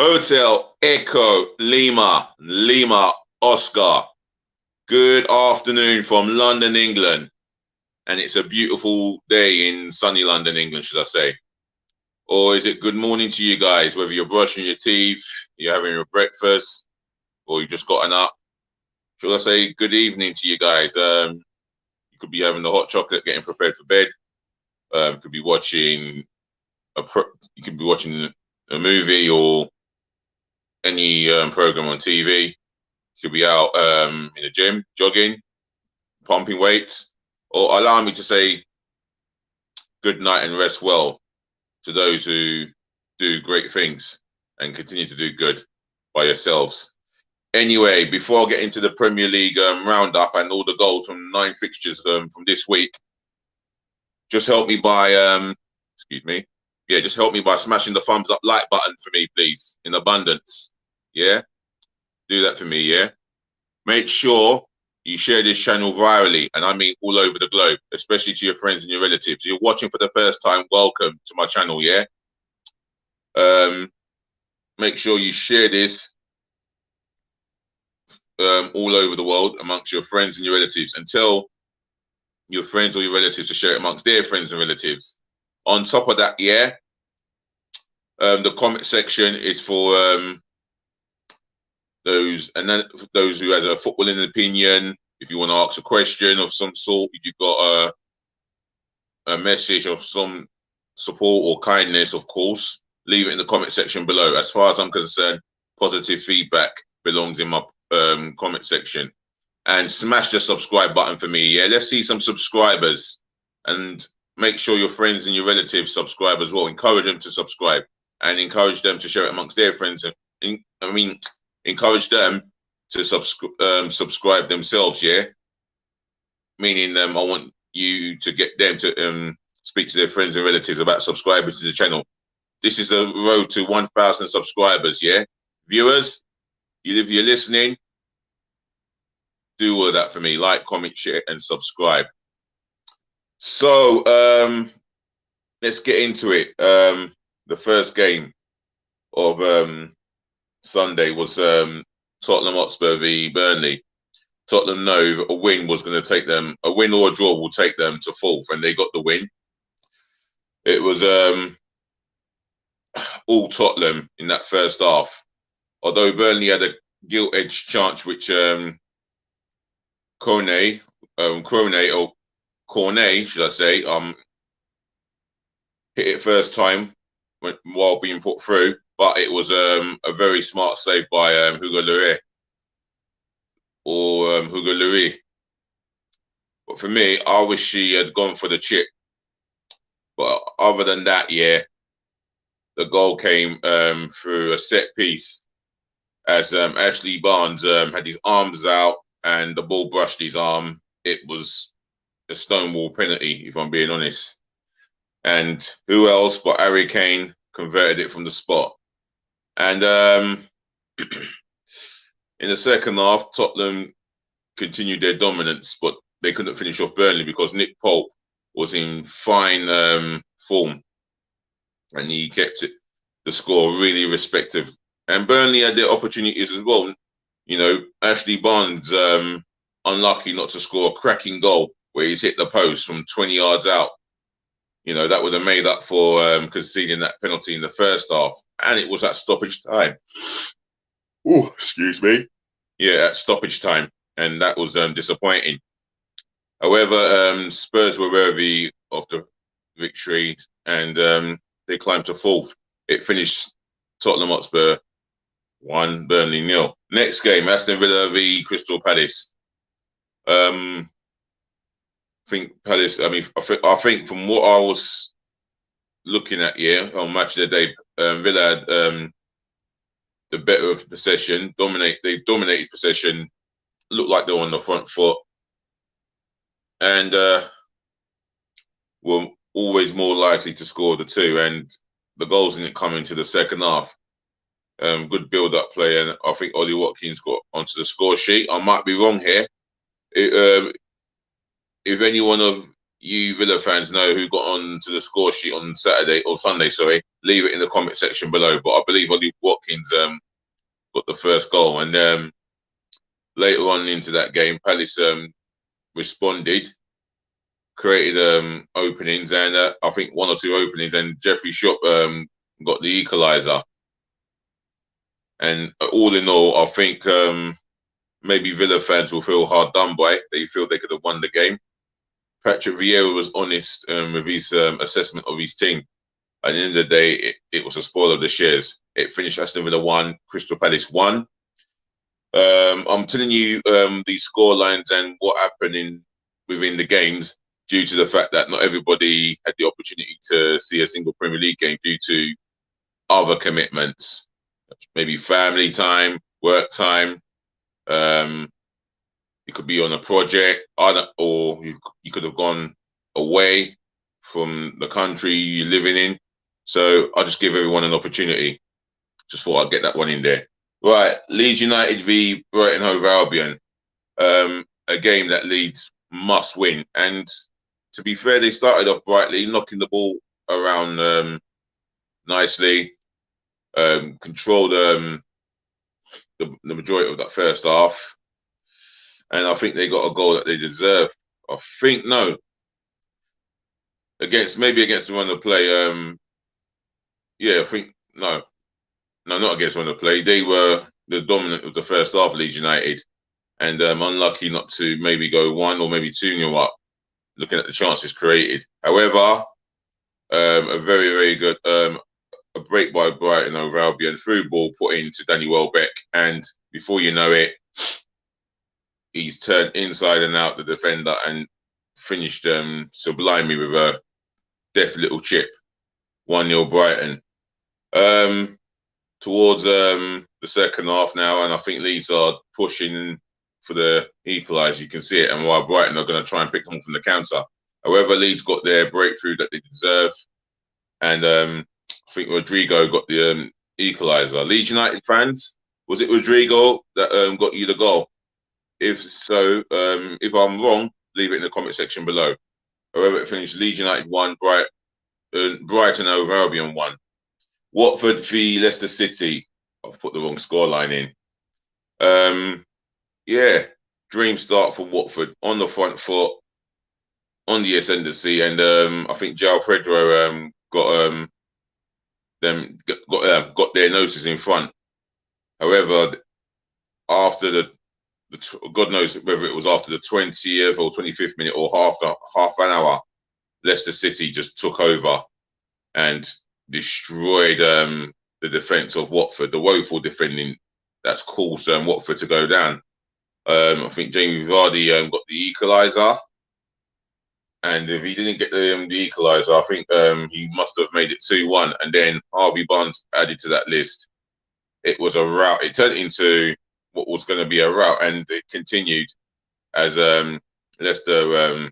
Hotel Echo Lima, Lima Oscar. Good afternoon from London, England. And it's a beautiful day in sunny London, England, should I say. Or is it good morning to you guys, whether you're brushing your teeth, you're having your breakfast, or you just gotten up. Should I say good evening to you guys? You could be having the hot chocolate, getting prepared for bed. You could be watching a movie or any program on TV. You could be out in the gym, jogging, pumping weights. Or allow me to say good night and rest well to those who do great things and continue to do good by yourselves. Anyway, before I get into the Premier League roundup and all the goals from 9 fixtures from this week, just help me by just help me by smashing the thumbs up like button for me, please, in abundance. Yeah, do that for me. Yeah, make sure you share this channel virally, and I mean all over the globe, especially to your friends and your relatives. If you're watching for the first time, welcome to my channel. Yeah, make sure you share this all over the world amongst your friends and your relatives, and tell your friends or your relatives to share it amongst their friends and relatives. On top of that, yeah, the comment section is for those who has a footballing opinion. If you want to ask a question of some sort, if you've got a message of some support or kindness, of course, leave it in the comment section below. As far as I'm concerned, positive feedback belongs in my comment section. And smash the subscribe button for me. Yeah, let's see some subscribers, and make sure your friends and your relatives subscribe as well. Encourage them to subscribe and encourage them to share it amongst their friends. Encourage them to subscribe themselves. Yeah, meaning I want you to get them to speak to their friends and relatives about subscribing to the channel. This is a road to 1,000 subscribers. Yeah, viewers, if you're listening, do all of that for me. Like, comment, share, and subscribe. So let's get into it. The first game of Sunday was Tottenham Hotspur v Burnley. Tottenham know a win was going to take them, a win or a draw will take them to 4th, and they got the win. It was all Tottenham in that first half. Although Burnley had a gilt-edged chance, which Cornet, should I say, hit it first time while being put through, but it was a very smart save by Hugo Lloris. But for me, I wish he had gone for the chip. But other than that, yeah, the goal came through a set piece as Ashley Barnes had his arms out and the ball brushed his arm. It was a stonewall penalty, if I'm being honest. And who else but Harry Kane converted it from the spot. And in the second half, Tottenham continued their dominance, but they couldn't finish off Burnley because Nick Pope was in fine form, and he kept the score really respective. And Burnley had their opportunities as well. You know, Ashley Barnes unlucky not to score a cracking goal where he's hit the post from 20 yards out. You know, that would have made up for conceding that penalty in the first half. And it was at stoppage time. Oh, excuse me. Yeah, at stoppage time. And that was disappointing. However, Spurs were worthy of the victory, and they climbed to 4th. It finished Tottenham Hotspur 1, Burnley 0. Next game, Aston Villa v Crystal Palace. I think Palace. I think from what I was looking at here on Match of the Day, Villa had the better of possession. They dominated possession. Looked like they were on the front foot, and were always more likely to score the 2. And the goals didn't come into the second half. Good build-up play, and I think Ollie Watkins got onto the score sheet. I might be wrong here. If any one of you Villa fans know who got onto the score sheet on Saturday or Sunday, sorry, leave it in the comment section below. But I believe Ollie Watkins got the first goal, and later on into that game, Palace responded, created openings, and I think 1 or 2 openings, and Jeffrey Shop got the equaliser. And all in all, I think maybe Villa fans will feel hard done by. They feel they could have won the game. Patrick Vieira was honest with his assessment of his team. At the end of the day, it was a spoil of the shares. It finished Aston Villa 1, Crystal Palace 1. I'm telling you these score lines and what happened within the games due to the fact that not everybody had the opportunity to see a single Premier League game due to other commitments, maybe family time, work time. You could be on a project, or you could have gone away from the country you're living in. So I'll just give everyone an opportunity. Just thought I'd get that one in there. Right, Leeds United v Brighton hove Albion. A game that Leeds must win. And to be fair, they started off brightly, knocking the ball around nicely, controlled the majority of that first half. And I think they got a goal that they deserve. I think, no. Maybe against the run of play. Yeah, I think, no, not against run of play. They were the dominant of the first half, Leeds United. And unlucky not to maybe go 1 or maybe 2-0 up, looking at the chances created. However, a very, very good a break by Brighton over Albion. Through ball put into Danny Welbeck. And before you know it, he's turned inside and out the defender and finished sublimely with a deft little chip. 1-0 Brighton. Towards the second half now, and I think Leeds are pushing for the equaliser. You can see it, and while Brighton are going to try and pick them from the counter. However, Leeds got their breakthrough that they deserve, and I think Rodrigo got the equaliser. Leeds United fans, was it Rodrigo that got you the goal? If so, if I'm wrong, leave it in the comment section below. However, it finished Leeds United 1, Brighton over Albion 1. Watford v Leicester City. I've put the wrong scoreline in. Yeah, dream start for Watford, on the front foot, on the ascendancy, and I think João Pedro got their noses in front. However, after the God knows whether it was after the 20th or 25th minute or half an hour, Leicester City just took over and destroyed the defence of Watford, the woeful defending that's caused Watford to go down. I think Jamie Vardy got the equaliser, and if he didn't get the equaliser, I think he must have made it 2-1, and then Harvey Barnes added to that list. It was a rout. It turned into what was going to be a rout, and it continued as Leicester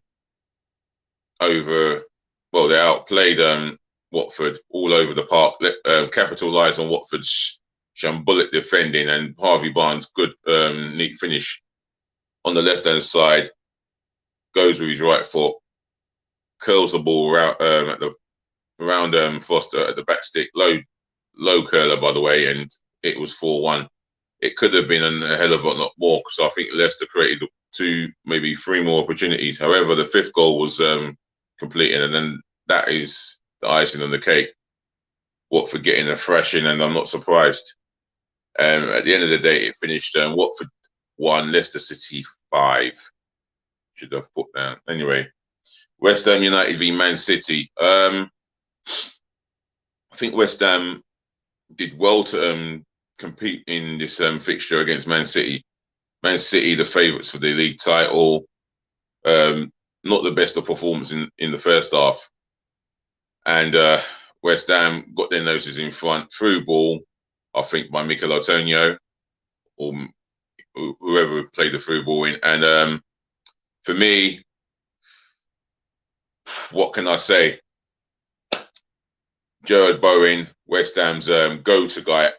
they outplayed Watford all over the park, capitalised on Watford's shambolic defending, and Harvey Barnes, good neat finish on the left-hand side, goes with his right foot, curls the ball around Foster at the back stick, low curler by the way, and it was 4-1. It could have been a hell of a lot more, because I think Leicester created 2, maybe 3 more opportunities. However, the 5th goal was completed, and then that is the icing on the cake. Watford getting a thrashing, and I'm not surprised. At the end of the day, it finished Watford 1, Leicester City 5. Should have put down. Anyway, West Ham United v Man City. I think West Ham did well to compete in this fixture against Man City. Man City, the favourites for the league title. Not the best of performance in the first half. And West Ham got their noses in front. Through ball, I think, by Mikel Antonio, or whoever played the through ball in. And for me, what can I say? Jared Bowen, West Ham's go-to guy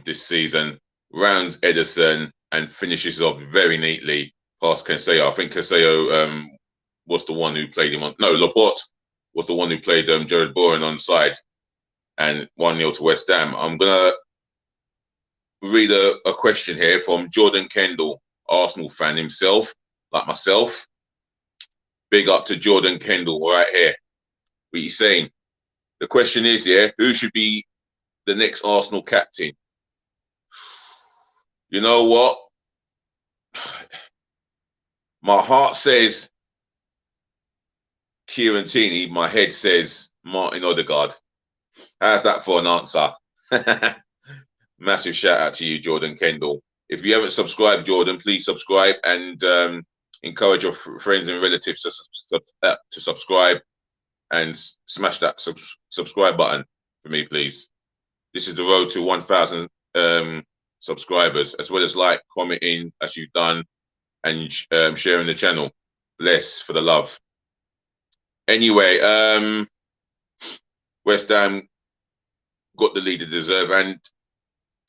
this season, rounds Ederson and finishes off very neatly past Cancelo. I think Cancelo was the one who played him on. No, Laporte was the one who played Jared Bowen on side. and 1-0 to West Ham. I'm gonna read a question here from Jordan Kendall, Arsenal fan himself, like myself. Big up to Jordan Kendall right here. What you saying? The question is, who should be the next Arsenal captain? You know what? My heart says Kieran Tierney. My head says Martin Odegaard. How's that for an answer? Massive shout out to you, Jordan Kendall. If you haven't subscribed, Jordan, please subscribe and encourage your friends and relatives to subscribe and smash that subscribe button for me, please. This is the road to 1,000 subscribers, as well as like, commenting as you've done, and sharing the channel. Bless for the love. Anyway, West Ham got the lead they deserve, and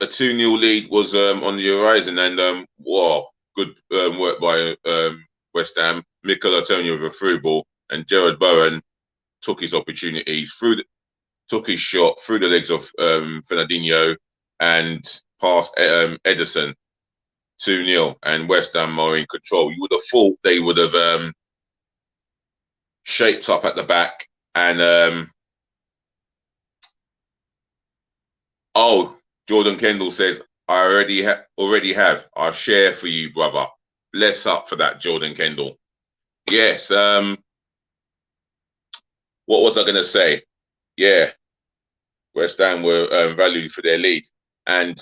a 2-0 lead was on the horizon, and wow, good work by West Ham. Mikel Antonio with a through ball, and Gerard Bowen took his opportunity, took his shot through the legs of Fernandinho and past Ederson. 2-0, and West Ham are in control. You would have thought they would have shaped up at the back, and oh, Jordan Kendall says, I already have. I'll share for you, brother. Bless up for that, Jordan Kendall. Yes. What was I going to say? Yeah. West Ham were valued for their lead. And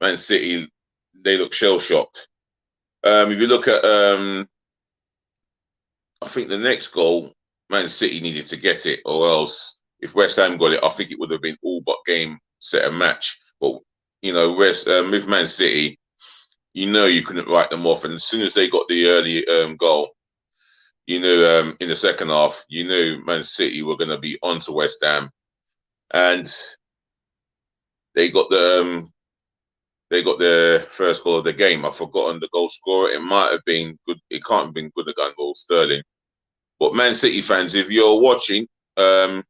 Man City, they look shell-shocked. If you look at, I think the next goal, Man City needed to get it, or else if West Ham got it, I think it would have been all but game, set, and match. But, you know, with Man City, you know you couldn't write them off. And as soon as they got the early goal, you knew in the second half, you knew Man City were going to be on to West Ham. And they got the first goal of the game. I've forgotten the goal scorer. It might have been good. It can't have been Gundogan or Sterling. But Man City fans, if you're watching, yeah,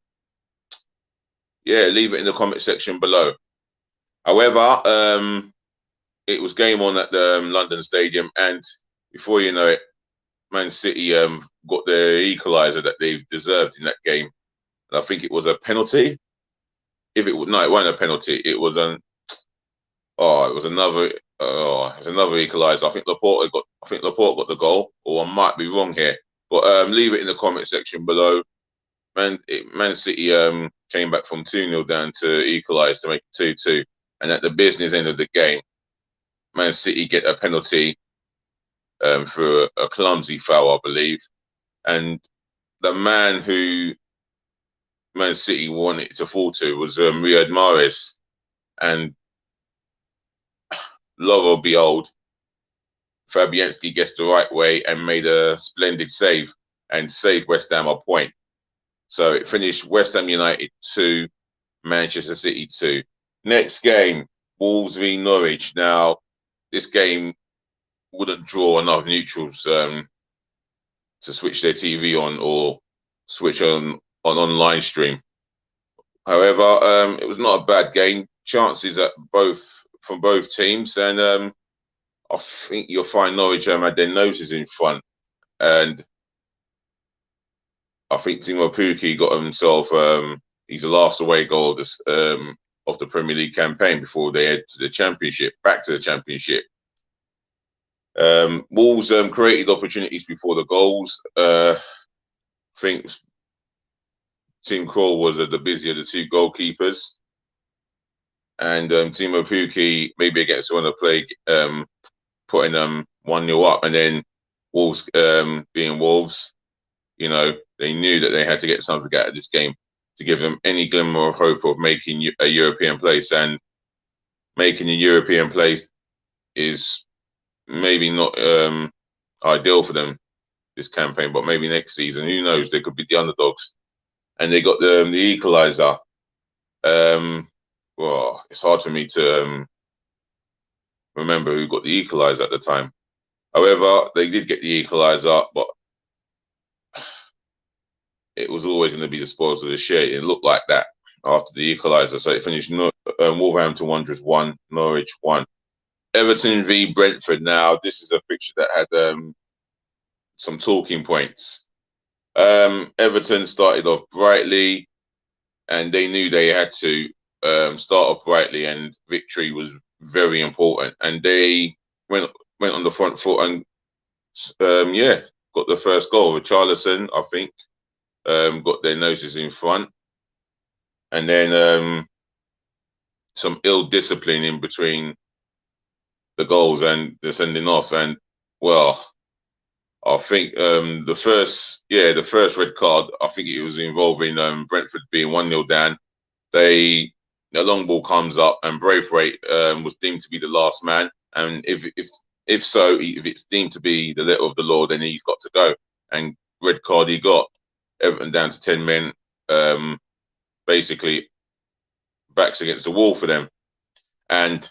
leave it in the comment section below. However, it was game on at the London Stadium, and before you know it, Man City got the equaliser that they deserved in that game. And I think it was a penalty. It wasn't a penalty. It was another equaliser. I think Laporte got the goal, or I might be wrong here. But leave it in the comment section below. Man City came back from 2-0 down to equalise to make it 2-2. And at the business end of the game, Man City get a penalty for a clumsy foul, I believe. And the man who Man City wanted to fall to was Riyad Mahrez. And lo and behold, Fabianski gets the right way and made a splendid save and saved West Ham a point. So it finished West Ham United 2, Manchester City 2. Next game, Wolves v Norwich. Now, this game wouldn't draw enough neutrals to switch their TV on or switch on online stream. However, it was not a bad game. Chances from both teams, and I think you'll find Norwich had their noses in front, and I think Timo Pukki got himself his last away goal of the Premier League campaign before they head to the Championship, back to the Championship. Wolves created opportunities before the goals. I think Tim Krul was the busier of the two goalkeepers, and Timo Pukki maybe against one of the play putting 1-0 up, and then Wolves being Wolves, you know, they knew that they had to get something out of this game to give them any glimmer of hope of making a European place. And making a European place is maybe not ideal for them this campaign, but maybe next season, who knows? They could be the underdogs. And they got the equaliser. Well, it's hard for me to remember who got the equaliser at the time. However, they did get the equaliser, but it was always going to be the spoils of the share. It looked like that. after the equaliser. So it finished Wolverhampton Wanderers 1, Norwich 1. Everton v Brentford. Now, this is a fixture that had some talking points. Everton started off brightly, and they knew they had to start off brightly, and victory was very important. And they went on the front foot and got the first goal. Richarlison, I think, got their noses in front, and then some ill discipline in between the goals and the sending off. And well, I think the first red card, I think it was involving Brentford being 1-0 down. The long ball comes up, and Braithwaite was deemed to be the last man. And if it's deemed to be the letter of the law, then he's got to go. And red card he got. Everton down to 10 men, basically backs against the wall for them. And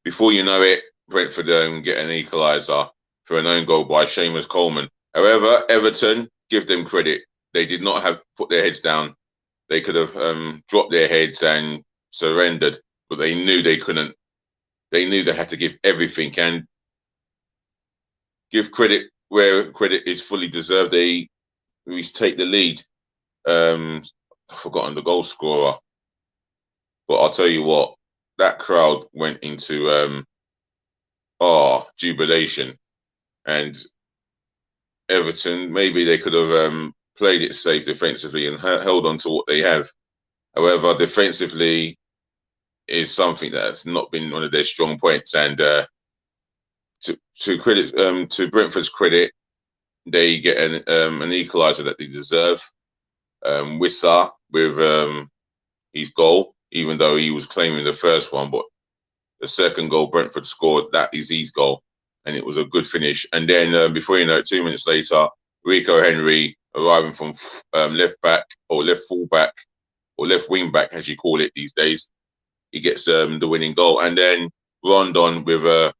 before you know it, Brentford get an equaliser for an own goal by Seamus Coleman. However, Everton, give them credit. They did not have to put their heads down. They could have dropped their heads and surrendered, but they knew they couldn't. They knew they had to give everything and give credit where credit is fully deserved. They take the lead. I've forgotten the goal scorer, but I'll tell you what, that crowd went into jubilation. And Everton, maybe they could have played it safe defensively and held on to what they have. However, defensively is something that's not been one of their strong points. And to Brentford's credit, they get an equaliser that they deserve. Wissa with his goal, even though he was claiming the first one, but the second goal Brentford scored, that is his goal, and it was a good finish. And then before you know it, 2 minutes later, Rico Henry arriving from left back or left full back or left wing back, as you call it these days, he gets the winning goal. And then Rondon with a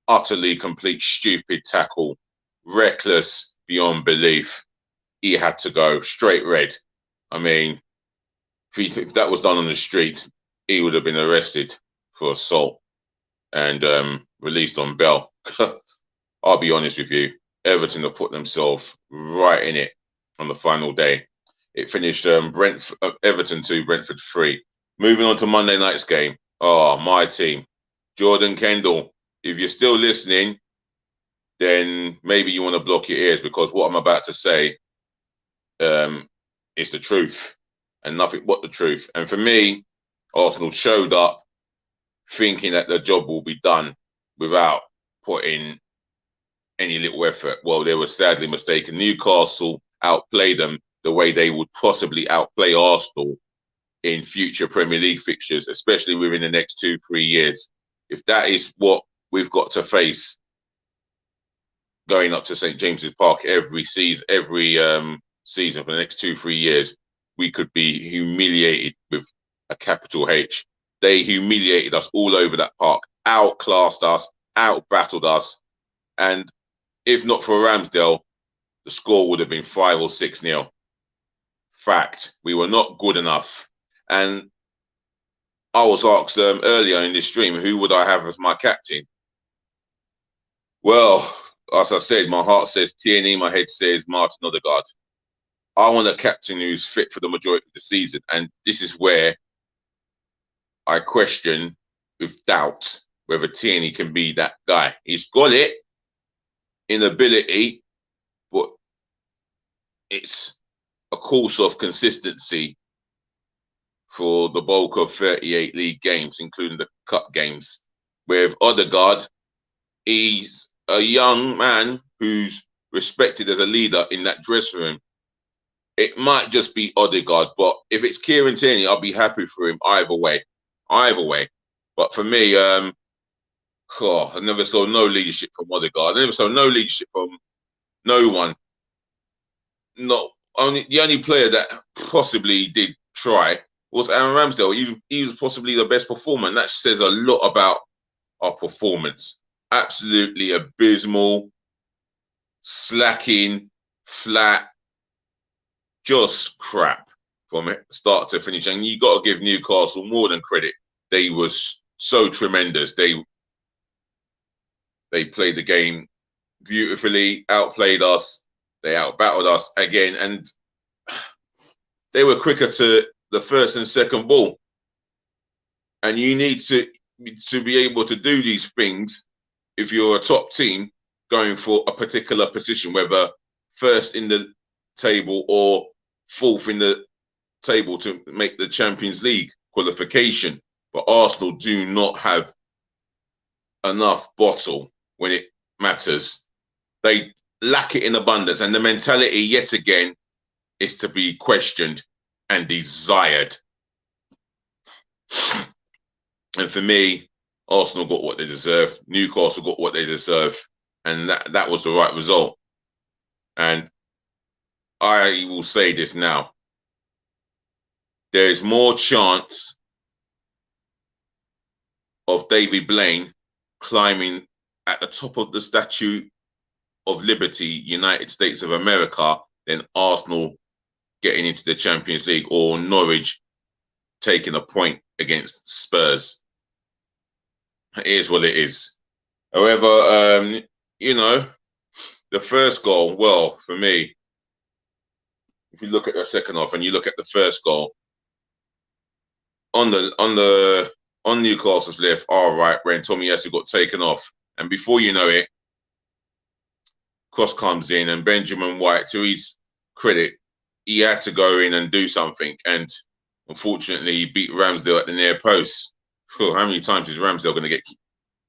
utterly complete stupid tackle, reckless beyond belief. He had to go straight red. I mean, if that was done on the street, he would have been arrested for assault and released on bail. I'll be honest with you, Everton have put themselves right in it on the final day. It finished Everton 2, Brentford 3. Moving on to Monday night's game. Oh, my team. Jordan Kendall, if you're still listening, then maybe you want to block your ears, because what I'm about to say is the truth and nothing but the truth. And for me, Arsenal showed up thinking that the job will be done without putting any little effort. Well, they were sadly mistaken. Newcastle outplayed them the way they would possibly outplay Arsenal in future Premier League fixtures, especially within the next 2-3 years. If that is what we've got to face going up to St. James's Park every season for the next 2-3 years, we could be humiliated with a capital H. They humiliated us all over that park, outclassed us, outbattled us. And if not for Ramsdale, the score would have been 5 or 6-0. Fact, we were not good enough. And I was asked earlier in this stream, who would I have as my captain? Well, as I said, my heart says Tierney, my head says Martin Odegaard. I want a captain who's fit for the majority of the season. And this is where I question with doubt whether Tierney can be that guy. He's got it in ability, but it's a course of consistency for the bulk of 38 league games, including the cup games. With Odegaard, he's a young man who's respected as a leader in that dressing room. It might just be Odegaard, but if it's Kieran Tierney, I'll be happy for him either way. Either way. But for me, I never saw no leadership from Odegaard. I never saw no leadership from no one. The only player that possibly did try was Aaron Ramsdale. He was possibly the best performer, and that says a lot about our performance. Absolutely abysmal, slacking, flat, just crap. from start to finish. And you got to give Newcastle more than credit. They was so tremendous. They played the game beautifully, outplayed us. They outbattled us again, and they were quicker to the first and second ball. And you need to be able to do these things if you're a top team going for a particular position, whether first in the table or fourth in the table to make the Champions League qualification. But Arsenal do not have enough bottle when it matters. They lack it in abundance, and the mentality yet again is to be questioned and desired. And for me, Arsenal got what they deserve. Newcastle got what they deserve, and that was the right result. And I will say this now: there is more chance of David Blaine climbing at the top of the Statue of Liberty, United States of America, than Arsenal getting into the Champions League or Norwich taking a point against Spurs. It is what it is. However, you know, the first goal, well, for me, if you look at the second half and you look at the first goal, on Newcastle's left, right, when Tomiyasu got taken off, and before you know it, cross comes in, and Benjamin White, to his credit, he had to go in and do something, and unfortunately, he beat Ramsdale at the near post. How many times is Ramsdale going to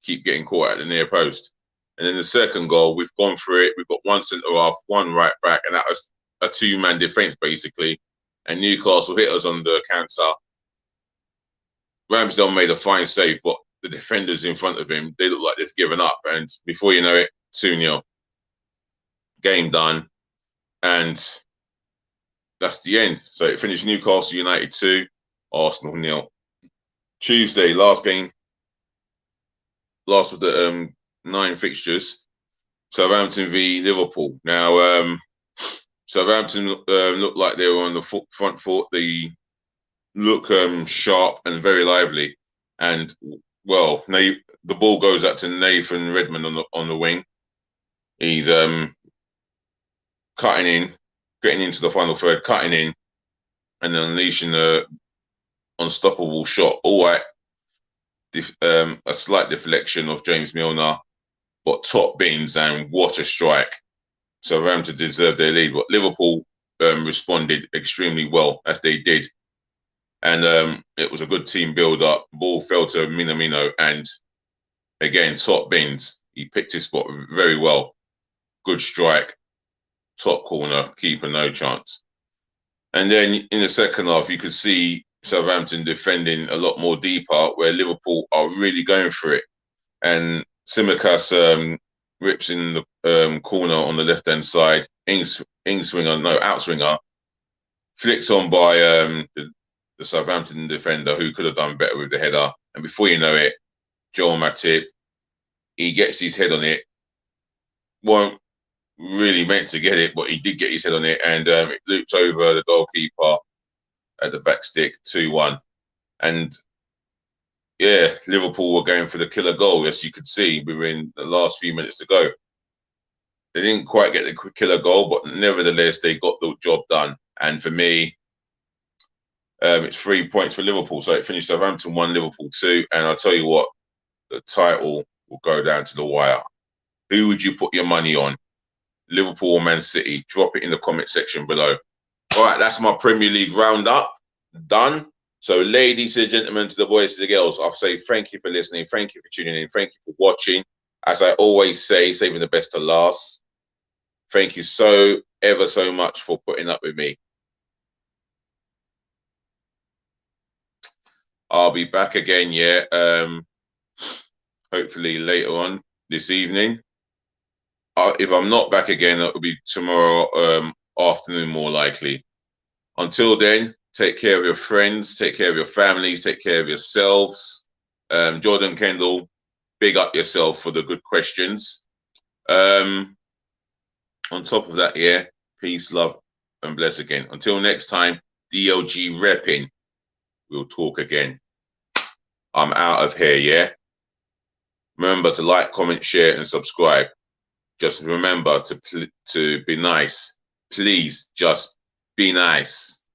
keep getting caught at the near post? And then the second goal, we've gone through it. We've got one centre half, one right back, and that was a two-man defence basically. And Newcastle hit us on the counter. Ramsdale made a fine save, but the defenders in front of him, they look like they've given up. And before you know it, 2-0. Game done. And that's the end. So it finished Newcastle United 2, Arsenal 0. Tuesday, last game, last of the 9 fixtures, Southampton v Liverpool. Now, Southampton looked like they were on the front foot. They look sharp and very lively. And, well, the ball goes out to Nathan Redmond on the wing. He's cutting in, getting into the final third, cutting in, and then unleashing the unstoppable shot. All right, a slight deflection of James Milner, but top bins, and what a strike. Southampton deserved their lead, but Liverpool responded extremely well, as they did. And it was a good team build-up. Ball fell to Minamino, and again, top bins. He picked his spot very well. Good strike. Top corner, keeper, no chance. And then in the second half, you could see Southampton defending a lot more deeper, where Liverpool are really going for it. And Tsimikas rips in the corner on the left-hand side. Outswinger, flicks on by the Southampton defender, who could have done better with the header. And before you know it, Joel Matip, he gets his head on it. Won't really meant to get it, but he did get his head on it, and it looped over the goalkeeper at the back stick, 2-1. And yeah, Liverpool were going for the killer goal, as you could see within the last few minutes to go. They didn't quite get the killer goal, but nevertheless, they got the job done. And for me, it's 3 points for Liverpool. So it finished Southampton 1, Liverpool 2. And I'll tell you what, the title will go down to the wire. Who would you put your money on? Liverpool or Man City? Drop it in the comment section below. All right, that's my Premier League roundup done. So, ladies and gentlemen, to the boys and the girls, I'll say thank you for listening. Thank you for tuning in. Thank you for watching. As I always say, saving the best to last. Thank you so ever so much for putting up with me. I'll be back again, yeah. Hopefully later on this evening. If I'm not back again, it will be tomorrow afternoon, more likely. Until then, take care of your friends, take care of your families, take care of yourselves. Jordan Kendall, big up yourself for the good questions. On top of that, yeah, peace, love, and bless again. Until next time, DLG repping. We'll talk again. I'm out of here, yeah? Remember to like, comment, share, and subscribe. Just remember to be nice. Please, just be nice.